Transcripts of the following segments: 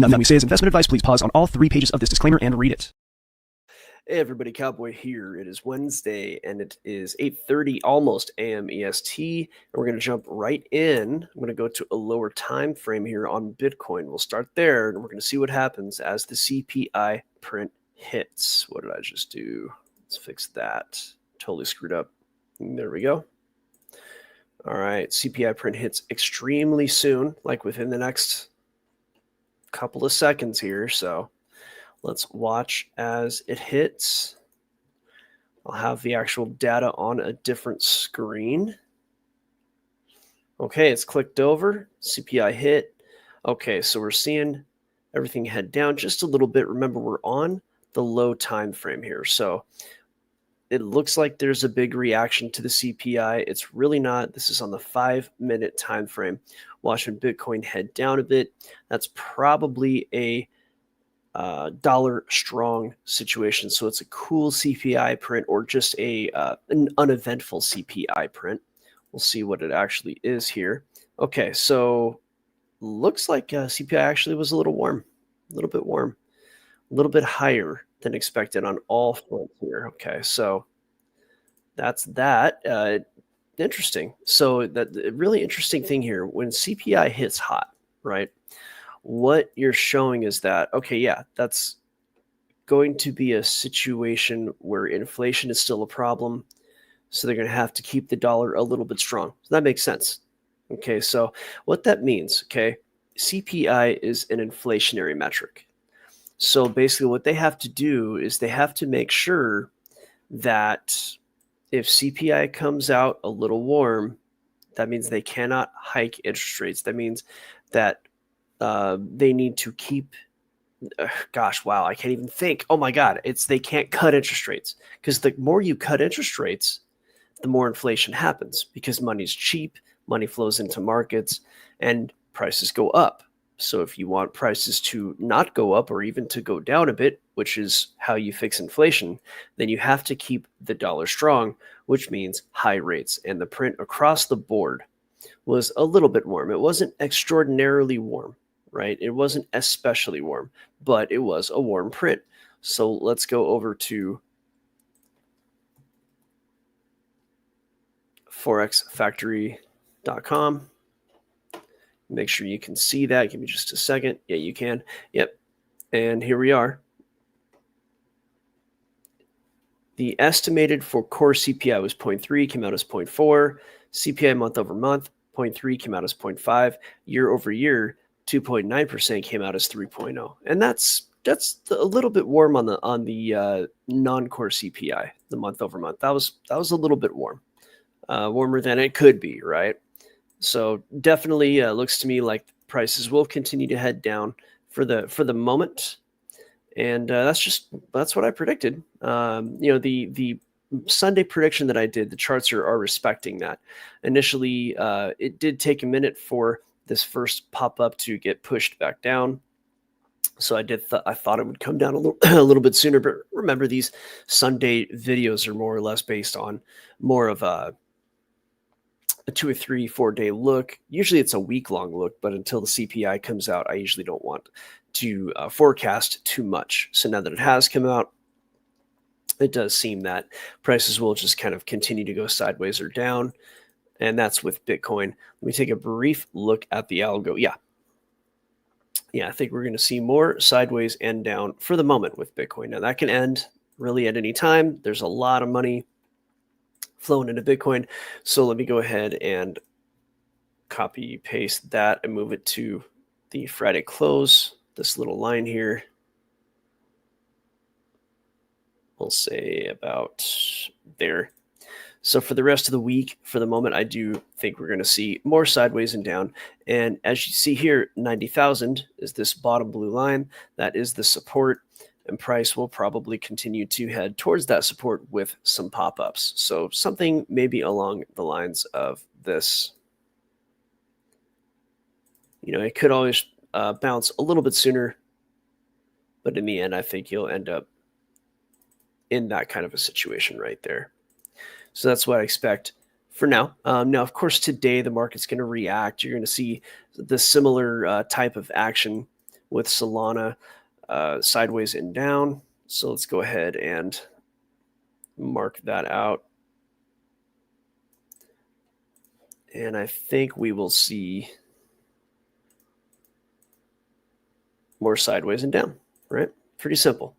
Nothing we say is investment advice. Please pause on all 3 pages of this disclaimer and read it. Hey everybody, Cowboy here. It is Wednesday and it is 8:30 almost AM EST, and we're going to jump right in. I'm going to go to a lower time frame here on Bitcoin. We'll start there and we're going to see what happens as the CPI print hits. What did I just do? Let's fix that. Totally screwed up. There we go. All right, CPI print hits extremely soon, like within the next couple of seconds here. So let's watch as it hits. I'll have the actual data on a different screen. Okay, it's clicked over. CPI hit. Okay, so we're seeing everything head down just a little bit. Remember, we're on the low time frame here. So it looks like there's a big reaction to the CPI. It's really not. This is on the 5-minute time frame. Watching Bitcoin head down a bit. That's probably a dollar strong situation. So it's a cool CPI print or just an uneventful CPI print. We'll see what it actually is here. Okay, so looks like CPI actually was a little warm, a little bit warm, a little bit higher than expected on all fronts here. Okay, so that's that. Interesting. So that really interesting thing here, when CPI hits hot, right? What you're showing is that, okay, yeah, that's going to be a situation where inflation is still a problem. So they're going to have to keep the dollar a little bit strong. So that makes sense. Okay, so what that means, okay, CPI is an inflationary metric. So basically what they have to do is they have to make sure that if CPI comes out a little warm, that means they cannot hike interest rates. That means that they need to keep, gosh, wow, I can't even think. Oh my God, they can't cut interest rates, because the more you cut interest rates, the more inflation happens, because money's cheap, money flows into markets, and prices go up. So if you want prices to not go up or even to go down a bit, which is how you fix inflation, then you have to keep the dollar strong, which means high rates. And the print across the board was a little bit warm. It wasn't extraordinarily warm, right? It wasn't especially warm, but it was a warm print. So let's go over to forexfactory.com. Make sure you can see that. Give me just a second. Yeah, you can. Yep. And here we are. The estimated for core CPI was 0.3, came out as 0.4. CPI month over month, 0.3 came out as 0.5. Year over year, 2.9% came out as 3.0. And that's a little bit warm on the non-core CPI, the month over month. That was a little bit warm. Warmer than it could be, right? So definitely looks to me like prices will continue to head down for the moment, and that's what I predicted. The Sunday prediction that I did, the charts are respecting that. Initially, it did take a minute for this first pop up to get pushed back down. So I thought it would come down a little bit sooner, but remember, these Sunday videos are more or less based on more of a 2 or 3, 4 day look. Usually it's a week-long look, but until the CPI comes out, I usually don't want to forecast too much. So now that it has come out, it does seem that prices will just kind of continue to go sideways or down, and that's with Bitcoin. Let me take a brief look at the algo. Yeah, I think we're going to see more sideways and down for the moment with Bitcoin. Now that can end really at any time. There's a lot of money flowing into Bitcoin. So let me go ahead and copy paste that and move it to the Friday close. This little line here, we'll say about there. So for the rest of the week, for the moment, I do think we're going to see more sideways and down. And as you see here, 90,000 is this bottom blue line. That is the support. And price will probably continue to head towards that support with some pop-ups. So something maybe along the lines of this. It could always bounce a little bit sooner, but in the end, I think you'll end up in that kind of a situation right there. So that's what I expect for now. Now, of course, today the market's going to react. You're going to see the similar type of action with Solana sideways and down. So let's go ahead and mark that out. And I think we will see more sideways and down, right? Pretty simple.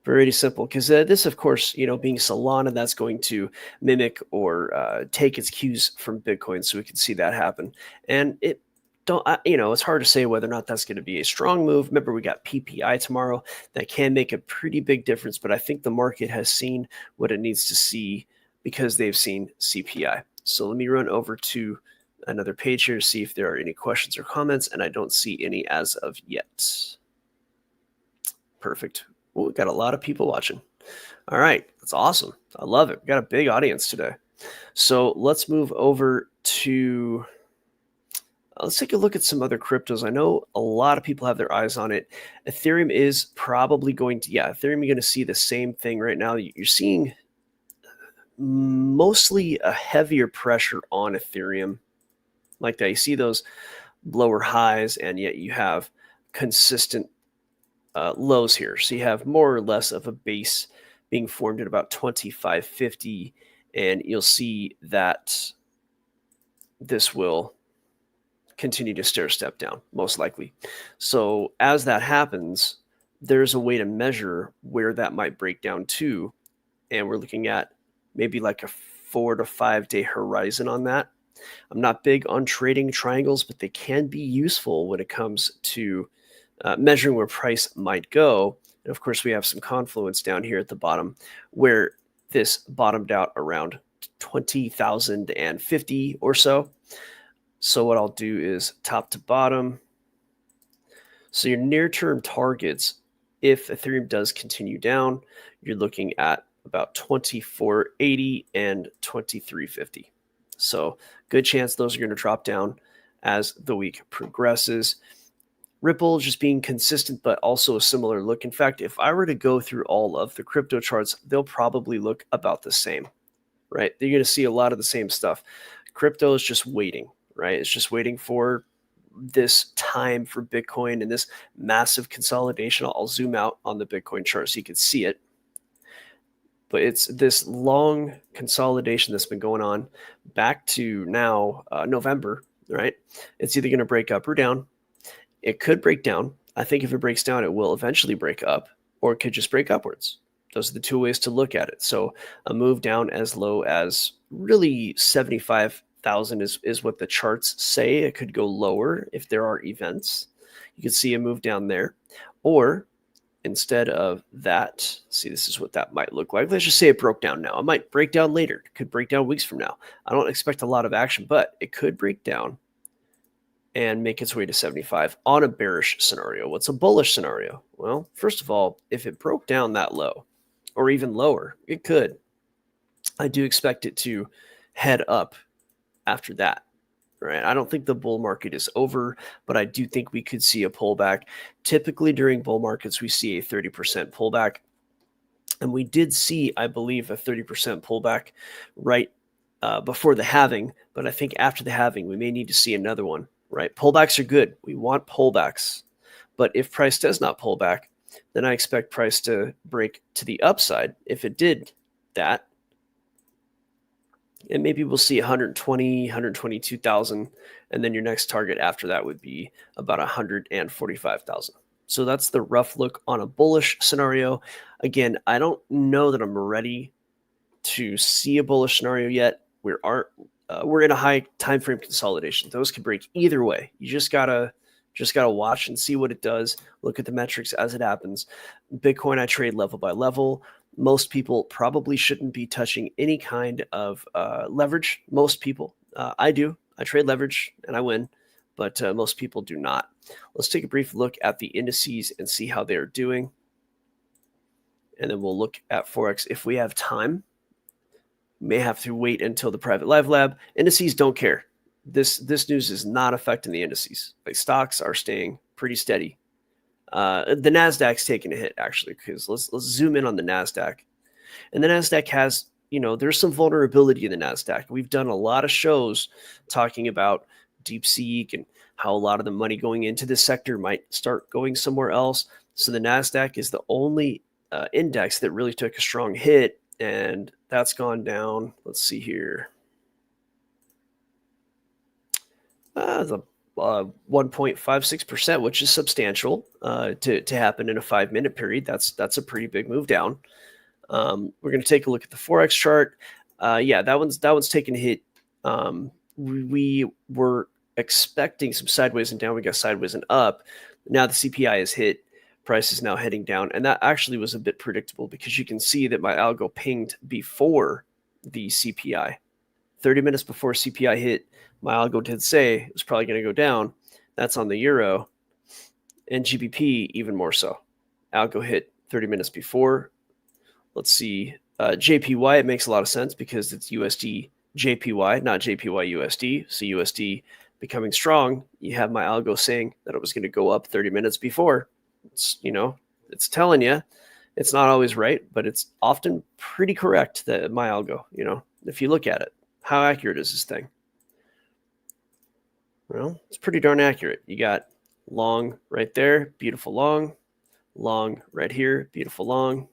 Very simple, because this, of course, being Solana, that's going to mimic or take its cues from Bitcoin, so we can see that happen. And it's hard to say whether or not that's going to be a strong move. Remember, we got PPI tomorrow. That can make a pretty big difference, but I think the market has seen what it needs to see because they've seen CPI. So let me run over to another page here to see if there are any questions or comments, and I don't see any as of yet. Perfect. Well, we've got a lot of people watching. All right, that's awesome. I love it. We got a big audience today. So let's move over to, let's take a look at some other cryptos. I know a lot of people have their eyes on it. Ethereum is probably going to, Ethereum, you're going to see the same thing right now. You're seeing mostly a heavier pressure on Ethereum like that. You see those lower highs, and yet you have consistent lows here. So you have more or less of a base being formed at about 2550, and you'll see that this will continue to stair step down, most likely. So as that happens, there's a way to measure where that might break down to, and we're looking at maybe like a 4 to 5 day horizon on that. I'm not big on trading triangles, but they can be useful when it comes to measuring where price might go. And of course, we have some confluence down here at the bottom where this bottomed out around 20,050 or so. So what I'll do is top to bottom. So your near-term targets, if Ethereum does continue down, you're looking at about 2480 and 2350. So good chance those are going to drop down as the week progresses. Ripple just being consistent, but also a similar look. In fact, if I were to go through all of the crypto charts, they'll probably look about the same, right? You're going to see a lot of the same stuff. Crypto is just waiting, right? It's just waiting for this time for Bitcoin and this massive consolidation. I'll zoom out on the Bitcoin chart so you can see it. But it's this long consolidation that's been going on back to now November, right? It's either going to break up or down. It could break down. I think if it breaks down, it will eventually break up, or it could just break upwards. Those are the two ways to look at it. So a move down as low as really 75,000 is what the charts say. It could go lower if there are events. You can see a move down there. Or instead of that, see, this is what that might look like. Let's just say it broke down now. It might break down later. It could break down weeks from now. I don't expect a lot of action, but it could break down and make its way to 75 on a bearish scenario. What's a bullish scenario? Well, first of all, if it broke down that low or even lower, it could. I do expect it to head up after that, right? I don't think the bull market is over, but I do think we could see a pullback. Typically during bull markets, we see a 30% pullback. And we did see, I believe, a 30% pullback right before the halving. But I think after the halving, we may need to see another one. Right? Pullbacks are good. We want pullbacks. But if price does not pull back, then I expect price to break to the upside. If it did that, and maybe we'll see 120, 122,000, and then your next target after that would be about 145,000. So that's the rough look on a bullish scenario. Again, I don't know that I'm ready to see a bullish scenario yet. We're in a high time frame consolidation. Those could break either way. You just gotta watch and see what it does. Look at the metrics as it happens. Bitcoin, I trade level by level. Most people probably shouldn't be touching any kind of leverage. Most people, I do. I trade leverage and I win, but most people do not. Let's take a brief look at the indices and see how they are doing, and then we'll look at Forex if we have time. May have to wait until the private live lab. Indices don't care. This news is not affecting the indices. Like, stocks are staying pretty steady. The Nasdaq's taking a hit, actually, because let's zoom in on the Nasdaq. And the Nasdaq has, there's some vulnerability in the Nasdaq. We've done a lot of shows talking about DeepSeek and how a lot of the money going into this sector might start going somewhere else. So the NASDAQ is the only index that really took a strong hit, and that's gone down. Let's see here. The 1.56%, which is substantial to happen in a 5-minute period. That's a pretty big move down. We're going to take a look at the Forex chart. Yeah, that one's taken a hit. We were expecting some sideways and down. We got sideways and up. Now the CPI is hit. Price is now heading down, and that actually was a bit predictable because you can see that my algo pinged before the CPI. 30 minutes before CPI hit, my algo did say it was probably going to go down. That's on the euro, and GBP even more so. Algo hit 30 minutes before. Let's see. JPY, it makes a lot of sense because it's USD JPY, not JPY USD. So USD becoming strong, you have my algo saying that it was going to go up 30 minutes before. It's, it's telling you. It's not always right, but it's often pretty correct, that my algo, if you look at it. How accurate is this thing? Well, it's pretty darn accurate. You got long right there, beautiful long right here, beautiful long,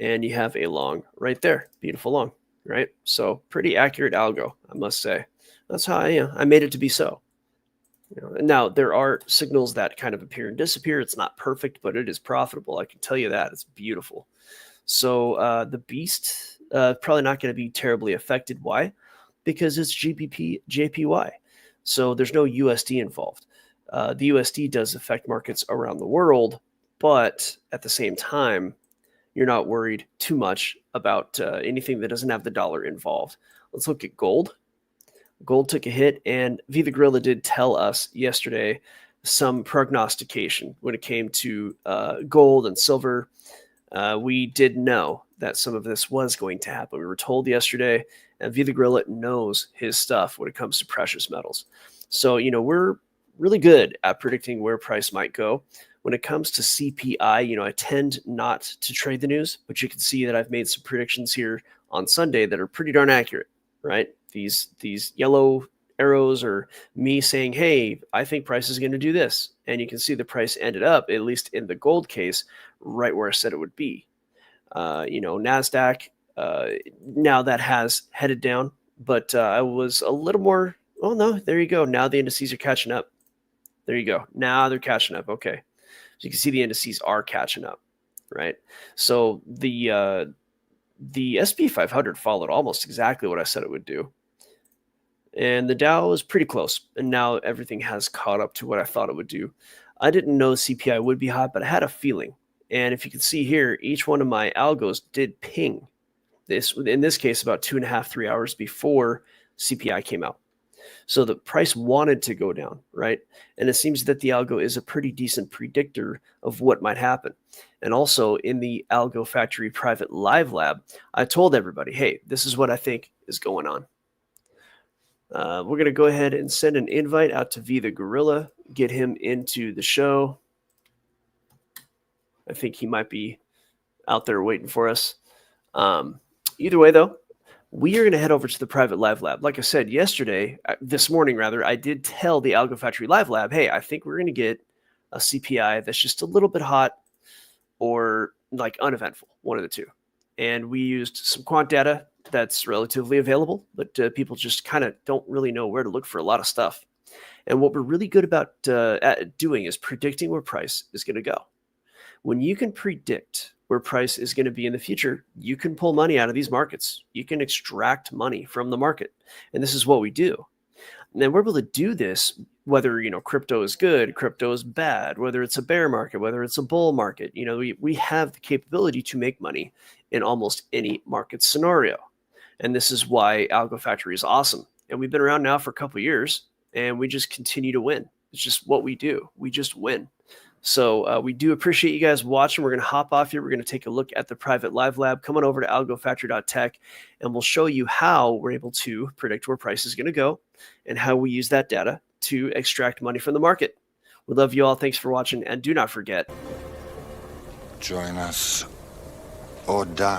and you have a long right there, beautiful long, right? So pretty accurate algo, I must say. That's how I made it to be so. Now there are signals that kind of appear and disappear. It's not perfect, but it is profitable. I can tell you that. It's beautiful. So the beast probably not going to be terribly affected. Why? Because it's JPY. So there's no USD involved. The USD does affect markets around the world, but at the same time, you're not worried too much about anything that doesn't have the dollar involved. Let's look at gold. Gold took a hit, and Guerilla did tell us yesterday some prognostication when it came to gold and silver. We did know that some of this was going to happen. We were told yesterday, and Guerilla knows his stuff when it comes to precious metals. So, we're really good at predicting where price might go. When it comes to CPI, I tend not to trade the news, but you can see that I've made some predictions here on Sunday that are pretty darn accurate, right? These yellow arrows are me saying, hey, I think price is going to do this. And you can see the price ended up, at least in the gold case, right where I said it would be. NASDAQ, now that has headed down, but I was a little more, oh no, there you go. Now the indices are catching up. There you go. Now they're catching up. Okay. So you can see the indices are catching up, right? So the SP 500 followed almost exactly what I said it would do. And the Dow is pretty close. And now everything has caught up to what I thought it would do. I didn't know CPI would be hot, but I had a feeling. And if you can see here, each one of my algos did ping this, in this case, about 2.5, 3 hours before CPI came out. So the price wanted to go down, right? And it seems that the algo is a pretty decent predictor of what might happen. And also in the Algo Factory private live lab, I told everybody, hey, this is what I think is going on. We're going to go ahead and send an invite out to Guerilla, get him into the show. I think he might be out there waiting for us. Either way, though, we are going to head over to the private live lab. Like I said this morning, I did tell the Algo Factory live lab, hey, I think we're going to get a CPI that's just a little bit hot or like uneventful, one of the two. And we used some quant data that's relatively available, but people just kind of don't really know where to look for a lot of stuff. And what we're really good about doing is predicting where price is going to go. When you can predict where price is going to be in the future, you can pull money out of these markets. You can extract money from the market. And this is what we do. And then we're able to do this whether, crypto is good, crypto is bad, whether it's a bear market, whether it's a bull market. We have the capability to make money in almost any market scenario. And this is why Algo Factory is awesome. And we've been around now for a couple of years, and we just continue to win. It's just what we do. We just win. So we do appreciate you guys watching. We're going to hop off here. We're going to take a look at the private live lab. Come on over to algofactory.tech, and we'll show you how we're able to predict where price is going to go and how we use that data to extract money from the market. We love you all. Thanks for watching. And do not forget, join us or die.